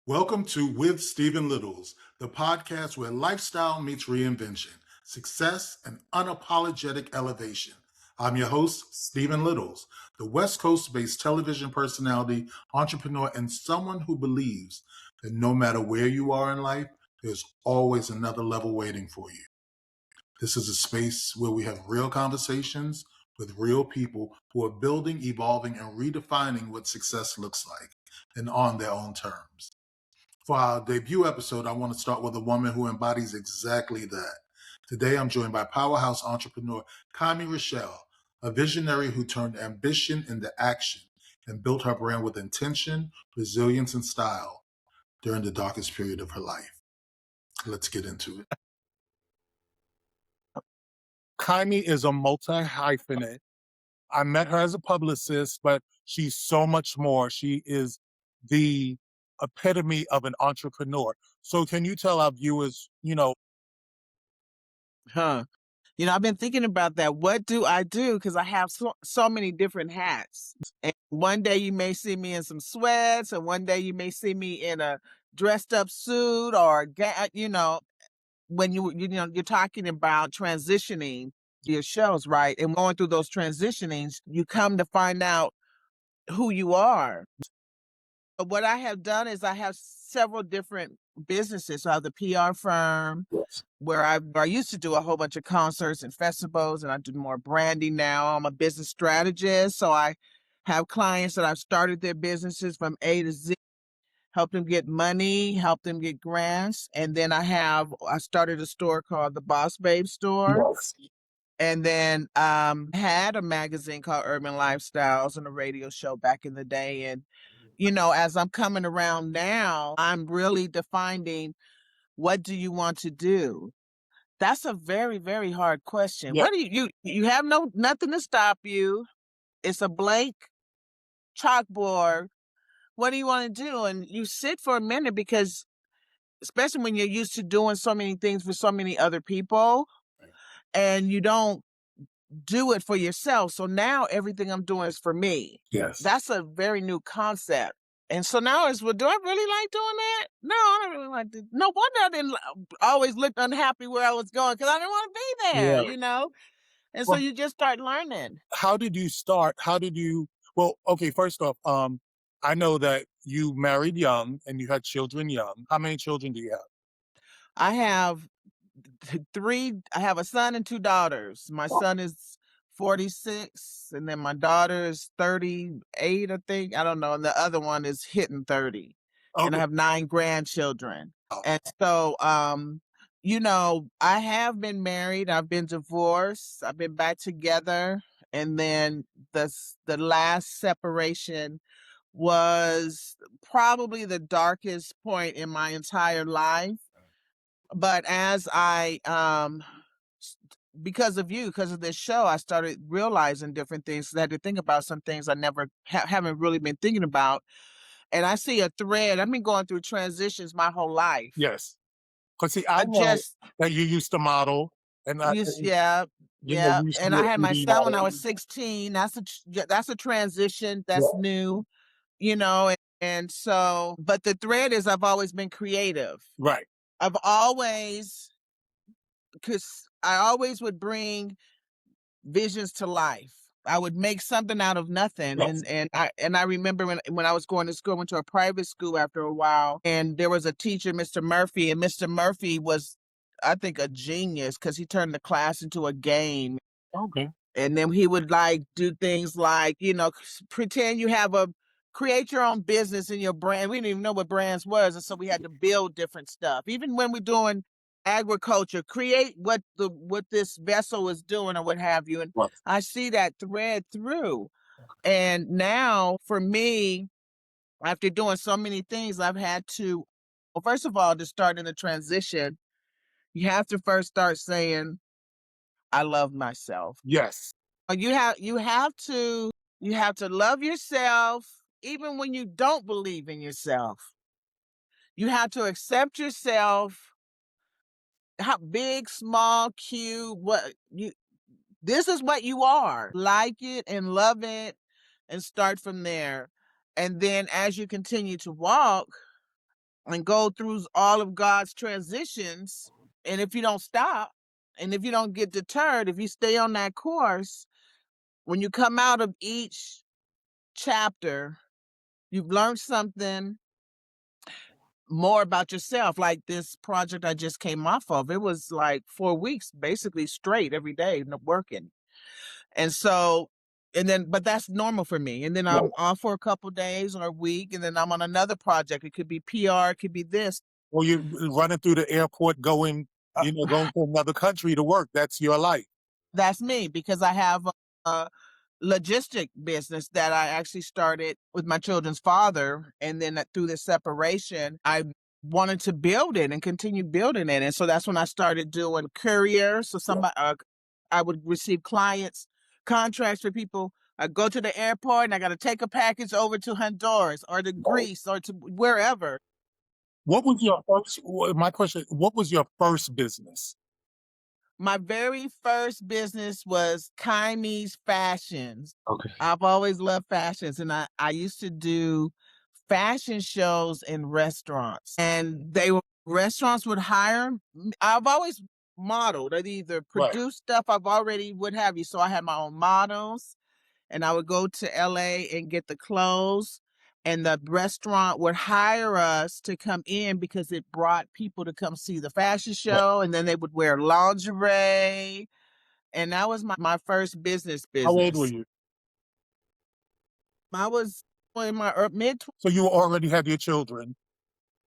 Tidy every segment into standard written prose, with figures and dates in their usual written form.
Welcome to With Stephen Littles, the podcast where lifestyle meets reinvention, success, and unapologetic elevation. I'm your host, Stephen Littles, the West Coast-based television personality, entrepreneur, and someone who believes that no matter where you are in life, there's always another level waiting for you. This is a space where we have real conversations with real people who are building, evolving, and redefining what success looks like, and on their own terms. For our debut episode, I want to start with a woman who embodies exactly that. Today, I'm joined by powerhouse entrepreneur Kimi Rochelle, a visionary who turned ambition into action and built her brand with intention, resilience, and style during the darkest period of her life. Let's get into it. Kimi is a multi-hyphenate. I met her as a publicist, but she's so much more. She is the epitome of an entrepreneur. So can you tell our viewers, Huh. I've been thinking about that. What do I do? Because I have so many different hats. And one day you may see me in some sweats, and one day you may see me in a dressed up suit or, when you're talking about transitioning your shows, right? And going through those transitionings, you come to find out who you are. But what I have done is I have several different businesses. So I have the PR firm where I used to do a whole bunch of concerts and festivals, and I do more branding now. I'm a business strategist. So I have clients that I've started their businesses from A to Z, help them get money, help them get grants. And then I started a store called the Boss Babe Store. Yes. And then had a magazine called Urban Lifestyles and a radio show back in the day. And as I'm coming around now, I'm really defining, what do you want to do? That's a very, very hard question. Yeah. What do you have nothing to stop you. It's a blank chalkboard. What do you want to do? And you sit for a minute, because especially when you're used to doing so many things for so many other people, and you don't do it for yourself. So now everything I'm doing is for me. Yes. That's a very new concept. And so now it's, well, do I really like doing that? No, I don't really like it. No wonder I didn't always look unhappy where I was going, because I didn't want to be there, And so Well, you just start learning. how did you start? Well, okay, first off, I know that you married young and you had children young. How many children do you have? I have I have a son and two daughters. My son is 46, and then my daughter is 38, I think. I don't know. And the other one is hitting 30. And I Okay. have 9 grandchildren. Oh. And so, I have been married. I've been divorced. I've been back together. And then the last separation was probably the darkest point in my entire life. But as because of this show, I started realizing different things. I had to think about some things I never haven't really been thinking about. And I see a thread. I've been going through transitions my whole life. Yes. Because see, I I know just that you used to model, and yeah. you used to And be I a had my 3D son when I model. was 16. That's a transition. That's new, and so, but the thread is, I've always been creative. Right. Because I always would bring visions to life. I would make something out of nothing. Yes. And I remember when I was going to school, went to a private school after a while, and there was a teacher, Mr. Murphy, and Mr. Murphy was, I think, a genius, because he turned the class into a game. Okay. And then he would do things like, pretend you create your own business in your brand. We didn't even know what brands was. And so we had to build different stuff. Even when we're doing agriculture, create what this vessel is doing or what have you. And Right. I see that thread through. And now for me, after doing so many things, I've had to, well, first of all, to start in the transition, you have to first start saying, I love myself. Yes. You have to love yourself even when you don't believe in yourself. You have to accept yourself, how big, small, cute, this is what you are. Like it and love it and start from there. And then as you continue to walk, and go through all of God's transitions. And if you don't stop, and if you don't get deterred, if you stay on that course, when you come out of each chapter, you've learned something more about yourself. Like this project I just came off of, it was like 4 weeks basically straight every day working. And so, and then, but that's normal for me. And then I'm off for a couple days or a week, and then I'm on another project. It could be PR, it could be this. Or you're running through the airport going, Uh, going to another country to work. That's your life. that's me because I have a logistic business that I actually started with my children's father. And then through this separation, I wanted to build it and continue building it. And so that's when I started doing courier. So somebody, I would receive clients, contracts for people. I go to the airport and I got to take a package over to Honduras or to Greece or to wherever. What was your first? My question: what was your first business? My very first business was Kimi's Fashions. Okay. I've always loved fashions, and I used to do fashion shows in restaurants. And restaurants would hire. I've always modeled. I'd either Right. produce stuff I've already what have you. So I had my own models, and I would go to LA and get the clothes. And the restaurant would hire us to come in because it brought people to come see the fashion Right. show. And then they would wear lingerie. And that was my first business. How old were you? I was in my mid. So you already had your children.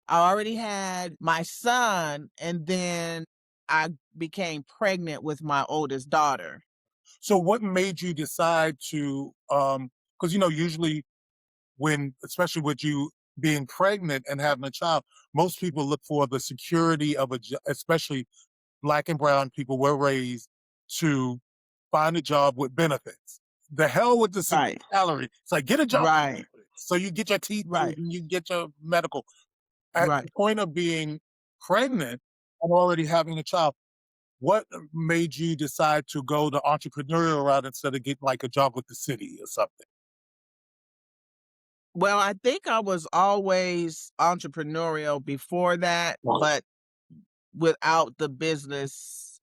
I already had my son, and then I became pregnant with my oldest daughter. So what made you decide to? Because usually when, especially with you being pregnant and having a child, most people look for the security of especially Black and brown people were raised to find a job with benefits. The hell with the Right. salary. It's like, get a job. Right. So you get your teeth, Right. and you get your medical. At Right. the point of being pregnant and already having a child, what made you decide to go the entrepreneurial route instead of getting like a job with the city or something? Well, I think I was always entrepreneurial before that, but without the business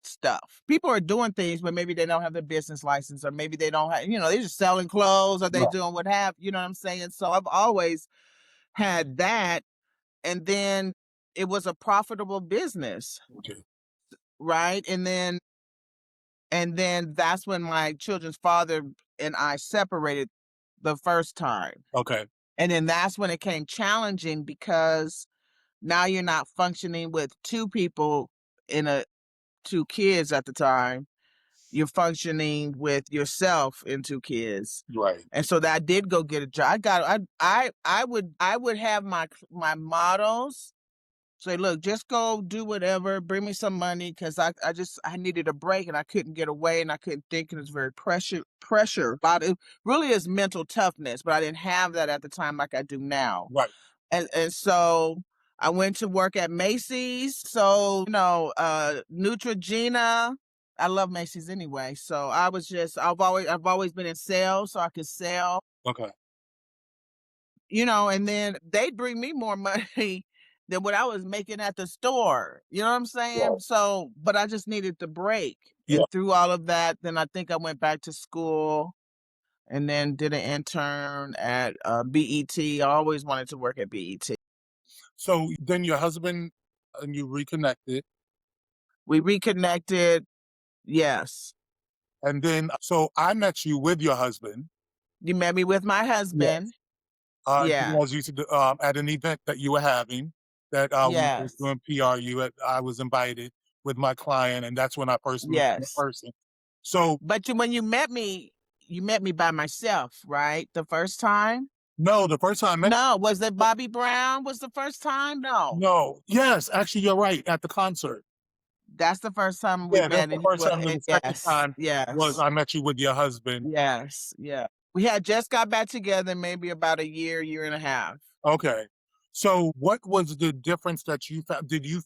stuff. People are doing things, but maybe they don't have the business license, or maybe they don't have, they're just selling clothes, or they Right. doing what have, you know what I'm saying? So I've always had that. And then it was a profitable business, Okay. right? And then that's when my children's father and I separated the first time. Okay. And then that's when it came challenging because now you're not functioning with two people two kids at the time. You're functioning with yourself and two kids. Right. And so that I did go get a job. I would have my models say, look, just go do whatever, bring me some money, because I needed a break and I couldn't get away and I couldn't think, and it was very pressure. It really is mental toughness, but I didn't have that at the time like I do now. Right. And so I went to work at Macy's. So, Neutrogena. I love Macy's anyway. So I've always been in sales, so I could sell, Okay. and then they'd bring me more money than what I was making at the store. You know what I'm saying? Right. So, but I just needed the break. Yeah. And through all of that, then I think I went back to school and then did an intern at BET. I always wanted to work at BET. So then your husband and you reconnected. We reconnected. Yes. And then, so I met you with your husband. You met me with my husband. Yeah. You guys used to do, at an event that you were having that we were Yes. doing PR. I was invited with my client, and that's when I first met you in Yes. person. So But when you met me by myself, right? The first time? no, the first time I met No, was it Bobby Brown was the first time? No. no, yes, actually, you're right. At the concert, That's the first time we yeah, that's met, the and first time. Then the second yes, time was yes, I met you with your husband. yes, yeah. We had just got back together maybe about a year and a half. Okay, so what was the difference that you found? Did you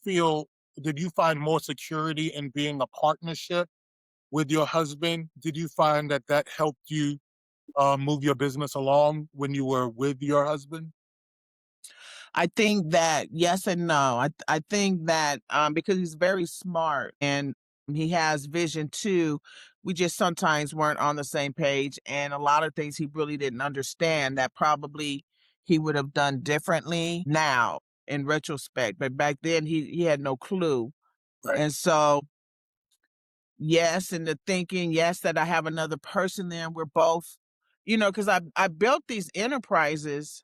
find more security in being a partnership with your husband? Did you find that that helped you move your business along when you were with your husband? I think that yes and no. I think that because he's very smart and he has vision too, we just sometimes weren't on the same page, and a lot of things he really didn't understand that probably he would have done differently now in retrospect. But back then he had no clue. Right. And so yes, and the thinking, yes, that I have another person there. We're both, because I built these enterprises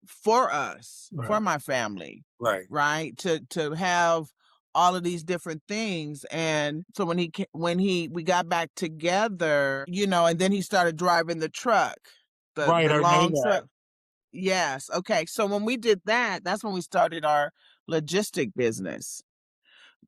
for us, for Right. my family, Right. right? To have all of these different things. And so we got back together, and then he started driving the truck, Right. the I know long that. truck. Yes. Okay. So when we did that, that's when we started our logistic business.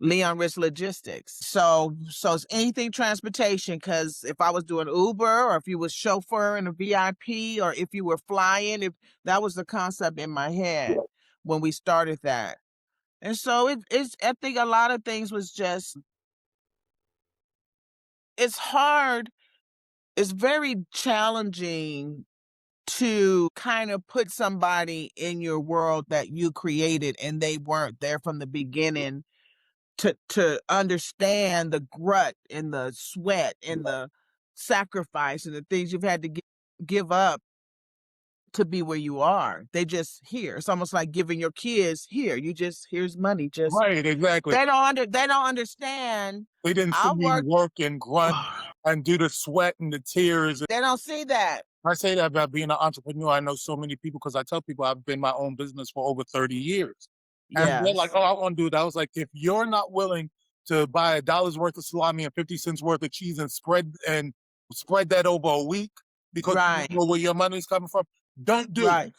Leon Rich Logistics. So it's anything transportation. Because if I was doing Uber, or if you was chauffeur in a VIP, or if you were flying, if that was the concept in my head when we started that. And so it's I think a lot of things was just it's hard. It's very challenging to kind of put somebody in your world that you created and they weren't there from the beginning to understand the grit and the sweat and the sacrifice and the things you've had to give up to be where you are. They just here. It's almost like giving your kids here. Here's money. Just Right. Exactly. they don't understand. They didn't see I me work. work and grunt and do the sweat and the tears. They don't see that. I say that about being an entrepreneur. I know so many people because I tell people I've been my own business for over 30 years. And they're like, Yes. oh, I want to do that. I was like, if you're not willing to buy $1 worth of salami and 50 cents worth of cheese and spread that over a week because you Right. don't know where your money's coming from, don't do it. Right.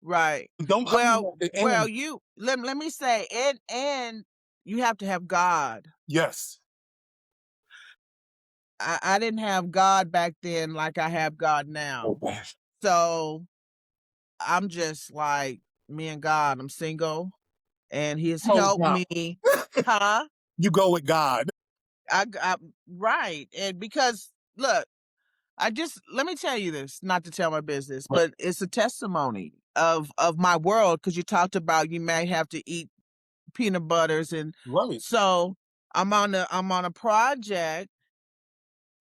Right. Don't come in at the Well, end. you let me say, and you have to have God. Yes. I didn't have God back then like I have God now. So I'm just like me and God. I'm single, and He's Oh, helped God. me. Huh? You go with God. I right, and because look, let me tell you this, not to tell my business, Right. but it's a testimony of my world, because you talked about you may have to eat peanut butters, and Right. so I'm on a project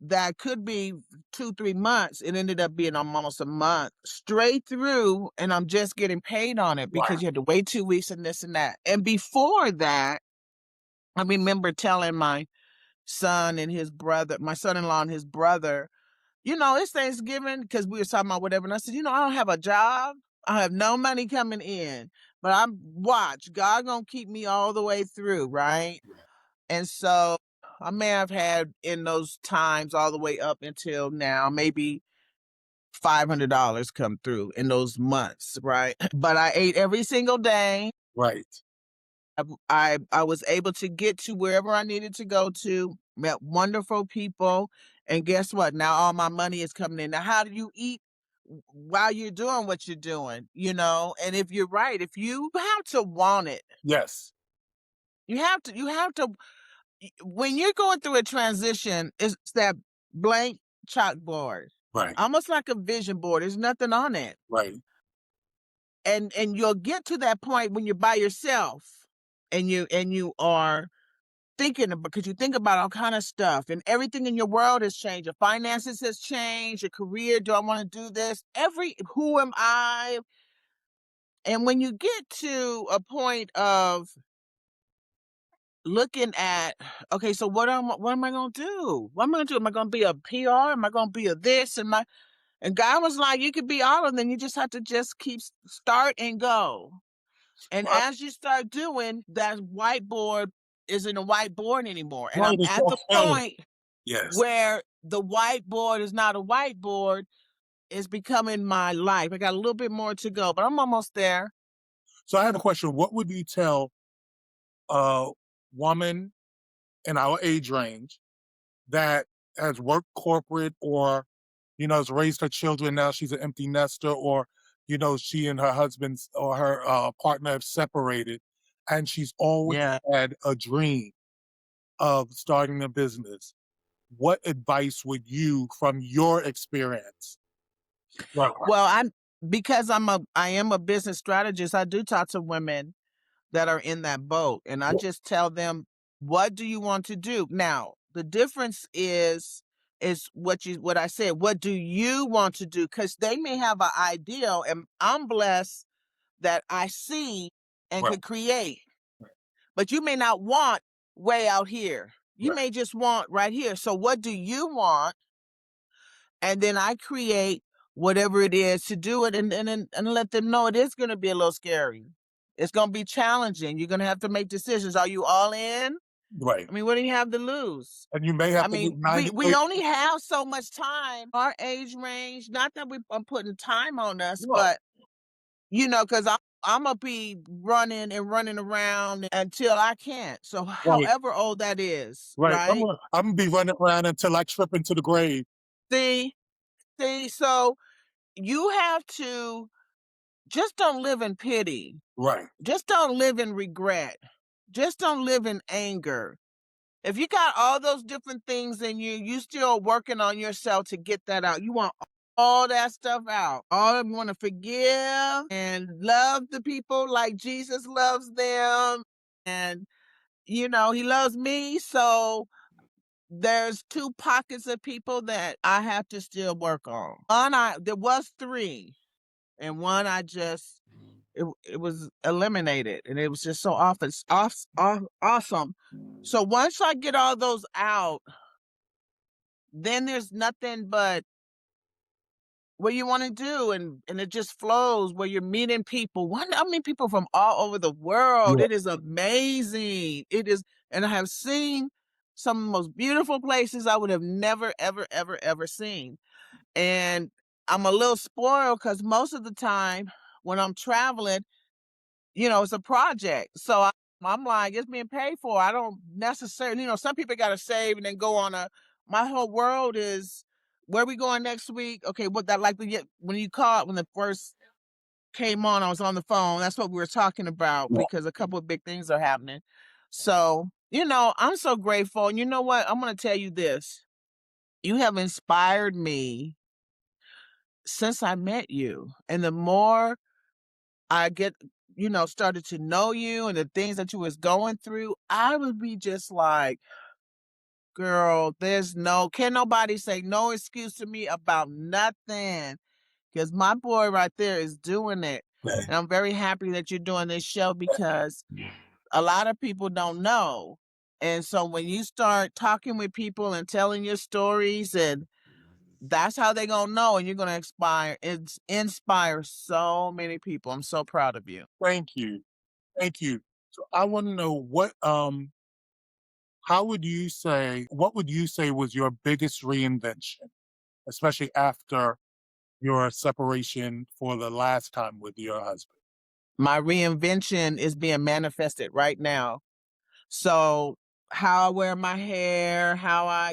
that could be 2-3 months. It ended up being almost a month straight through, and I'm just getting paid on it Right. because you had to wait 2 weeks and this and that. And before that, I remember telling my my son-in-law and his brother, it's Thanksgiving, because we were talking about whatever. And I said, I don't have a job. I have no money coming in, but watch, God gonna keep me all the way through, right? And so I may have had in those times all the way up until now, maybe $500 come through in those months, right? But I ate every single day. Right. I was able to get to wherever I needed to go to, met wonderful people, and guess what? Now all my money is coming in. Now, how do you eat while you're doing what you're doing? And if you're right, if you have to want it, Yes. you have to when you're going through a transition, it's that blank chalkboard, Right. almost like a vision board. There's nothing on it. Right. And you'll get to that point when you're by yourself, and you are thinking about, because you think about all kind of stuff, and everything in your world has changed. Your finances has changed, your career. Do I want to do this? Who am I? And when you get to a point of looking at, okay, so what am I gonna do? What am I gonna do? Am I gonna be a PR? Am I gonna be a this? And God was like, you could be all of them. You just have to just start and go. And Right. as you start doing that, whiteboard isn't a whiteboard anymore. And Right. I'm It's at all the failing. point Yes. where the whiteboard is not a whiteboard, it's becoming my life. I got a little bit more to go, but I'm almost there. So I have a question. What would you tell a woman in our age range that has worked corporate or, has raised her children? Now she's an empty nester, or, she and her husband or her partner have separated, and she's always Yeah. had a dream of starting a business. What advice would you, from your experience? Right. Well, because I am a business strategist, I do talk to women that are in that boat, and I just tell them, what do you want to do? Now, the difference is what I said, what do you want to do? Because they may have an ideal, and I'm blessed that I see and Right. could create. But you may not want way out here. You may just want right here. So what do you want? And then I create whatever it is to do it, and let them know it is going to be a little scary. It's going to be challenging. You're going to have to make decisions. Are you all in? Right. I mean, what do you have to lose? And you may have I to mean, get 90 we days. only have so much time. Our age range, not that I'm putting time on us, No. but because I'm gonna be running and running around until I can't. So Right. however old that is, Right. right? I'm gonna be running around until I trip into the grave. See, so you have to just don't live in pity. Right. Just don't live in regret. Just don't live in anger. If you got all those different things in you, you still working on yourself to get that out. You want all that stuff out. All you want to forgive and love the people like Jesus loves them. And, he loves me. So there's two pockets of people that I have to still work on. There was three, and one it was eliminated, and it was just so awesome. So once I get all those out, then there's nothing but what you want to do, and it just flows where you're meeting people. I meet people from all over the world. Yeah. It is amazing. It is, and I have seen some of the most beautiful places I would have never, ever, ever, ever seen. And I'm a little spoiled because most of the time when I'm traveling, it's a project. So I'm like, it's being paid for. I don't necessarily, some people got to save and then go on my whole world is, where we going next week? Okay, what that like when you called, when the first came on, I was on the phone. That's what we were talking about Yeah. because a couple of big things are happening. So, I'm so grateful. And you know what? I'm going to tell you this. You have inspired me since I met you. And the more I get, started to know you and the things that you was going through, I would be just like, girl, can nobody say no excuse to me about nothing. Because my boy right there is doing it. Right. And I'm very happy that you're doing this show because a lot of people don't know. And so when you start talking with people and telling your stories, and that's how they're going to know, and you're going to inspire so many people. I'm so proud of you. Thank you. Thank you. So I want to know what would you say was your biggest reinvention, especially after your separation for the last time with your husband? My reinvention is being manifested right now. So how I wear my hair,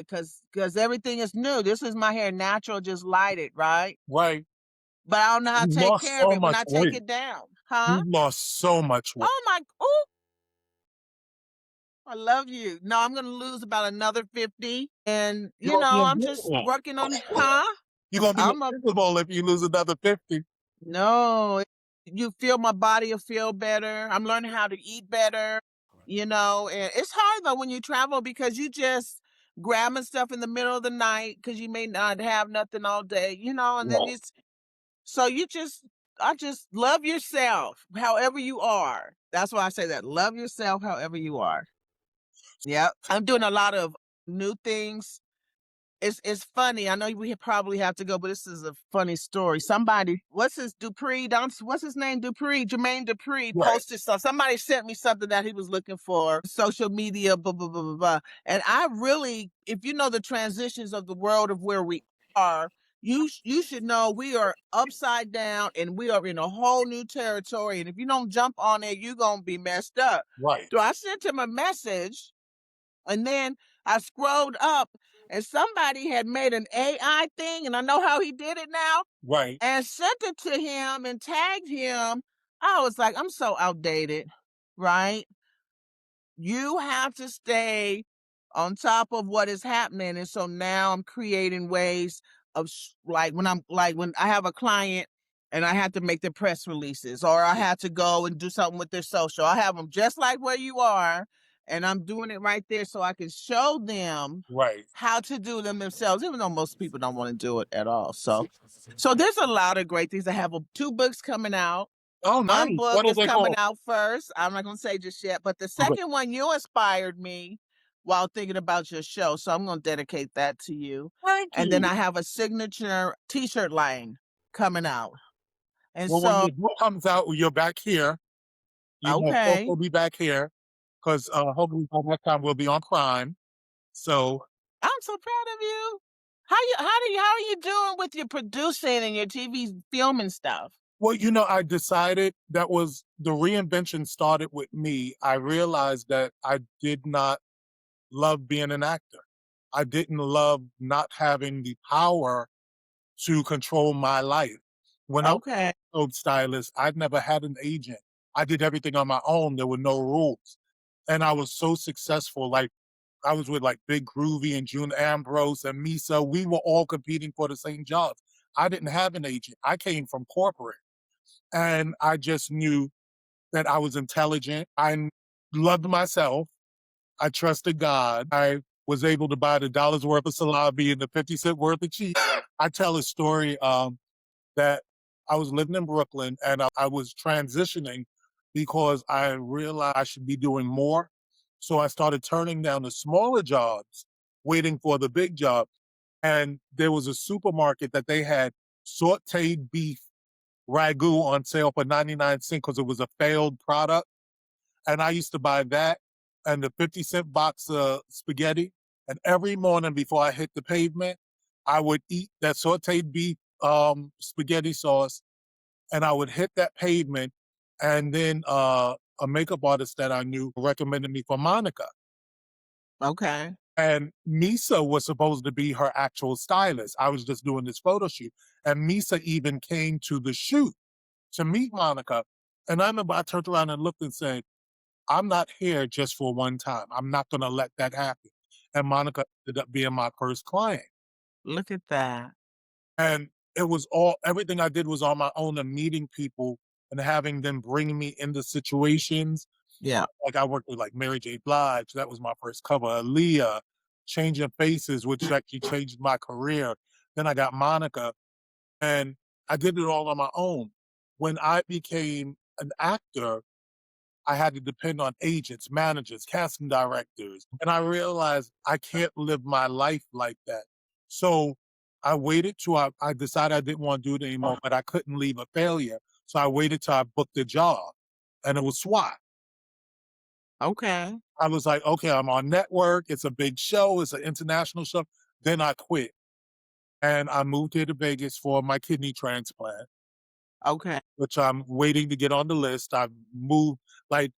cause everything is new. This is my hair natural, just lighted, right? Right. But I don't know how to You take lost care of so it when much I take weight. it down. Huh? You lost so much weight. Oh, I love you. No, I'm gonna lose about another 50. And You're gonna be I'm just invisible. working on, huh? You're gonna be I'm a invisible if you lose another 50. No, you feel my body will feel better. I'm learning how to eat better, and it's hard though when you travel because you just grabbing stuff in the middle of the night because you may not have nothing all day, and then Right. so I just love yourself however you are. That's why I say that. Love yourself however you are. Yeah. I'm doing a lot of new things. It's funny. I know we probably have to go, but this is a funny story. Somebody, what's his name? Jermaine Dupree Right. posted stuff. Somebody sent me something that he was looking for, social media, blah, blah, blah, blah, blah. And I really, if you know the transitions of the world of where we are, you should know we are upside down and we are in a whole new territory. And if you don't jump on it, you're going to be messed up. Right. So I sent him a message, and then I scrolled up, and somebody had made an AI thing, and I know how he did it now, Right. and sent it to him and tagged him. I was like, I'm so outdated, right? You have to stay on top of what is happening. And so now I'm creating ways of when I have a client and I had to make the press releases, or I had to go and do something with their social. I have them just like where you are, and I'm doing it right there so I can show them Right. how to do them themselves, even though most people don't want to do it at all. So there's a lot of great things. I have 2 books coming out. Oh, One nice. book What are is they coming called? out first. I'm not gonna say just yet, but the Okay. second one, you inspired me while thinking about your show, so I'm gonna dedicate that to you. Thank And then you. I have a signature T-shirt line coming out. And Well, when so, your book comes out, you're back here. You know, Hope okay, will be back here because hopefully by that time we'll be on Crime. So, I'm so proud of you. How are you doing with your producing and your TV film and stuff? well, I decided that was the reinvention started with me. I realized that I did not love being an actor. I didn't love not having the power to control my life. When I was Okay, a soap stylist, I'd never had an agent. I did everything on my own. There were no rules. And I was so successful. Like I was with like Big Groovy and June Ambrose and Misa. We were all competing for the same jobs. I didn't have an agent. I came from corporate. And I just knew that I was intelligent. I loved myself. I trusted God. I was able to buy the dollar's worth of salami and the 50-cent worth of cheese. I tell a story that I was living in Brooklyn and I was transitioning because I realized I should be doing more. So I started turning down the smaller jobs, waiting for the big job. And there was a supermarket that they had sauteed beef ragu on sale for 99 cents because it was a failed product. And I used to buy that and the 50-cent box of spaghetti. And every morning before I hit the pavement, I would eat that sauteed beef spaghetti sauce and I would hit that pavement. And then a makeup artist that I knew recommended me for Monica. okay, And Misa was supposed to be her actual stylist. I was just doing this photo shoot. And Misa even came to the shoot to meet Monica. And I remember I turned around and looked and said, I'm not here just for one time. I'm not going to let that happen. And Monica ended up being my first client. look at that. And everything I did was on my own and meeting people and having them bring me into situations. Yeah, Like I worked with like Mary J. Blige. That was my first cover. Aaliyah, Changing Faces, which actually changed my career. Then I got Monica and I did it all on my own. When I became an actor, I had to depend on agents, managers, casting directors. And I realized I can't live my life like that. So I waited till I decided I didn't want to do it anymore, but I couldn't leave a failure. So I waited till I booked a job and it was SWAT. okay, I was like, okay, I'm on network. It's a big show. It's an international show. Then I quit and I moved here to Vegas for my kidney transplant, okay. which I'm waiting to get on the list. I've moved, like,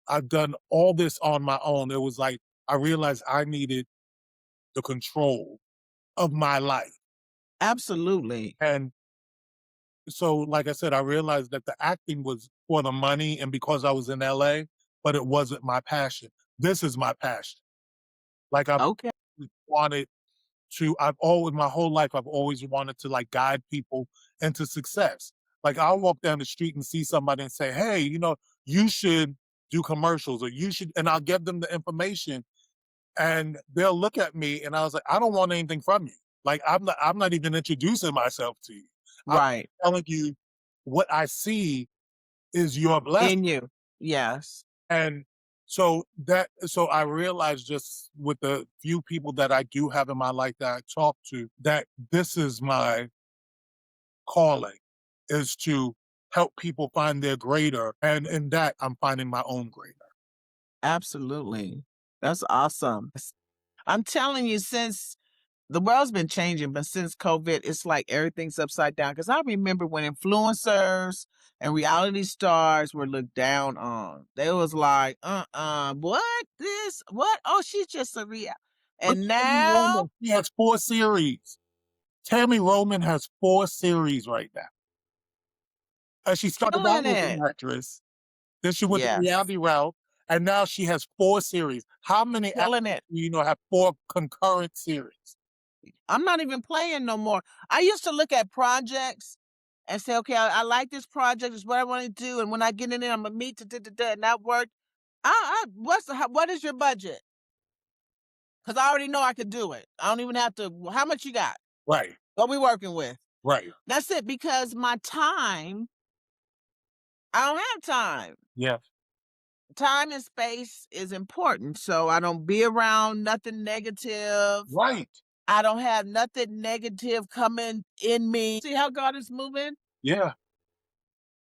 I've done all this on my own. It was like I realized I needed the control of my life. Absolutely. And so, like I said, I realized that the acting was for the money and because I was in LA, but it wasn't my passion. This is my passion. Like I've Okay. wanted I've always, my whole life, I've always wanted to like guide people into success. Like I'll walk down the street and see somebody and say, hey, you should do commercials or you should, and I'll give them the information and they'll look at me and I was like, I don't want anything from you. Like I'm not even introducing myself to you. I'm Right. telling you what I see is your blessing. In you. Yes. And so I realized just with the few people that I do have in my life that I talk to, that this is my calling is to help people find their greater. And in that I'm finding my own greater. Absolutely. That's awesome. I'm telling you, since the world's been changing, but since COVID, it's like everything's upside down. Because I remember when influencers and reality stars were looked down on. They was like, what? This? What? Oh, she's just a real. But And Tammy now, Roman, she has 4 series. Tammy Roman has 4 series right now. And she started out killing as an it. actress, then she went the Yes, reality route, and now she has 4 series. How many actors killing it. do you know have 4 concurrent series? I'm not even playing no more. I used to look at projects and say, okay, I like this project. It's what I want to do. And when I get in there, I'm going to meet, and that work. What is your budget? Because I already know I could do it. I don't even have to. How much you got? Right. What we working with? Right. That's it. Because my time, I don't have time. Yeah. Time and space is important. So I don't be around nothing negative. Right. I don't have nothing negative coming in me. See how God is moving? Yeah.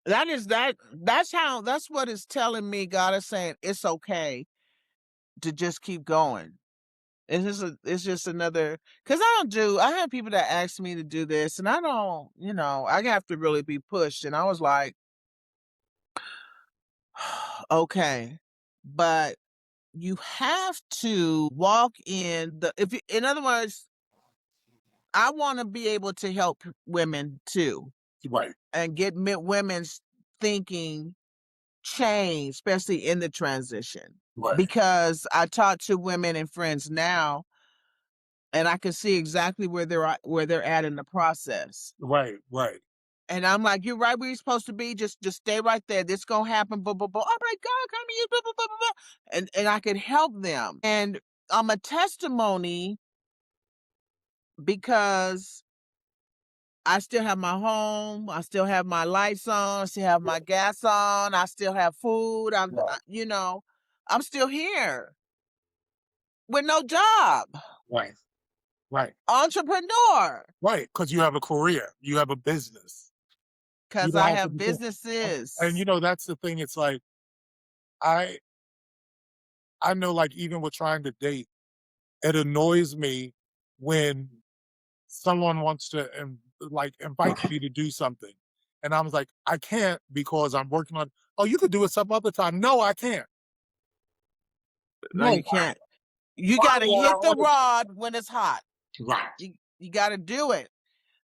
That's what it's telling me. God is saying it's okay to just keep going. It's just another, because I have people that ask me to do this, and I don't, I have to really be pushed. And I was like, okay, but you have to walk in other words, I want to be able to help women too. Right. And get women's thinking change, especially in the transition. Right. Because I talk to women and friends now, and I can see exactly where they're at in the process. Right. Right. And I'm like, you're right where you're supposed to be. Just stay right there. This gonna happen. Blah, blah, blah. Oh my God, come here. Blah, blah, blah, blah, blah. And I could help them. And I'm a testimony because I still have my home. I still have my lights on. I still have my gas on. I still have food. I'm still here with no job. Right. Right. Entrepreneur. Right. Because you have a career, you have a business. Because I have businesses. And that's the thing. It's like I know, like, even with trying to date, it annoys me when someone wants to invite me to do something, and I was like, I can't because I'm working on. Oh, you could do it some other time. No, I can't. No, No, you can't. You why got to would hit I the wanna- rod when it's hot. Right. You got to do it.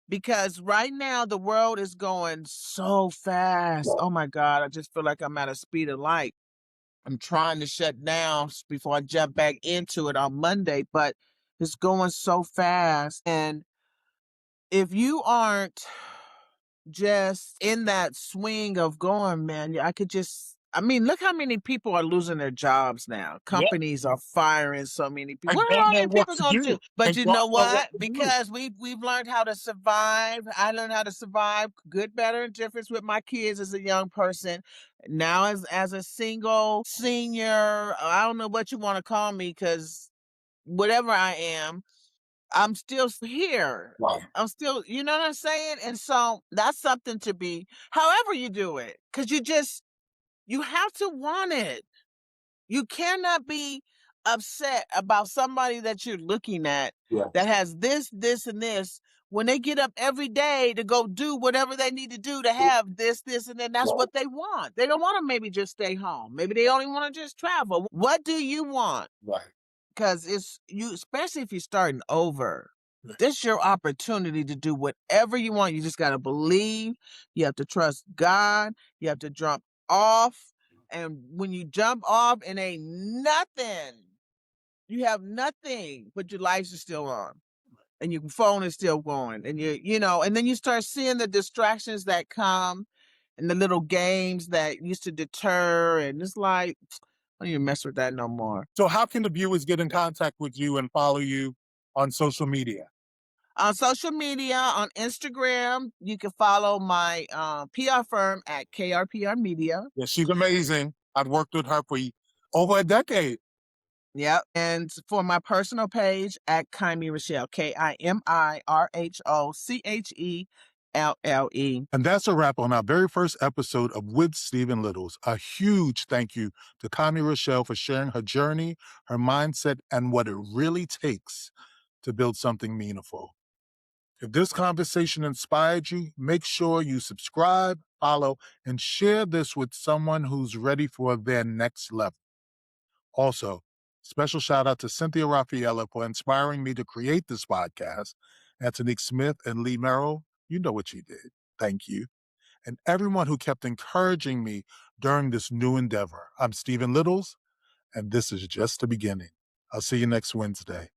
Because right now the world is going so fast. Oh my God, I just feel like I'm at a speed of light. I'm trying to shut down before I jump back into it on Monday, but it's going so fast. And if you aren't just in that swing of going, man, look how many people are losing their jobs now. Yeah. Companies are firing so many people. I What are don't all know these what people to going to do. do? But And you don't know know what what? to do. Because we've learned how to survive. I learned how to survive, good, better, and difference with my kids as a young person. Now as a single senior, I don't know what you want to call me, because whatever I am, I'm still here. Right. I'm still, you know what I'm saying? And so that's something to be, however you do it, because you have to want it. You cannot be upset about somebody that you're looking at Yeah. that has this, and this, when they get up every day to go do whatever they need to do to have this, and then that's what they want. They don't want to maybe just stay home. Maybe they only want to just travel. What do you want? Right. Because it's you, especially if you're starting over. Right. This is your opportunity to do whatever you want. You just got to believe. You have to trust God. You have to jump off. And when you jump off, it ain't nothing. You have nothing, but your lights are still on. And your phone is still going. And and then you start seeing the distractions that come and the little games that used to deter. And it's like, I don't even mess with that no more. So how can the viewers get in contact with you and follow you on social media? On social media, on Instagram, you can follow my PR firm at KRPR Media. Yeah, she's amazing. I've worked with her for over a decade. Yep. And for my personal page at Kimi Rochelle, KIMIRHOCHELLE. And that's a wrap on our very first episode of With Stephen Littles. A huge thank you to Kimi Rochelle for sharing her journey, her mindset, and what it really takes to build something meaningful. If this conversation inspired you, make sure you subscribe, follow, and share this with someone who's ready for their next level. Also, special shout out to Cynthia Raffaella for inspiring me to create this podcast. Anthony Smith and Lee Merrill, you know what you did. Thank you. And everyone who kept encouraging me during this new endeavor. I'm Stephen Littles, and this is just the beginning. I'll see you next Wednesday.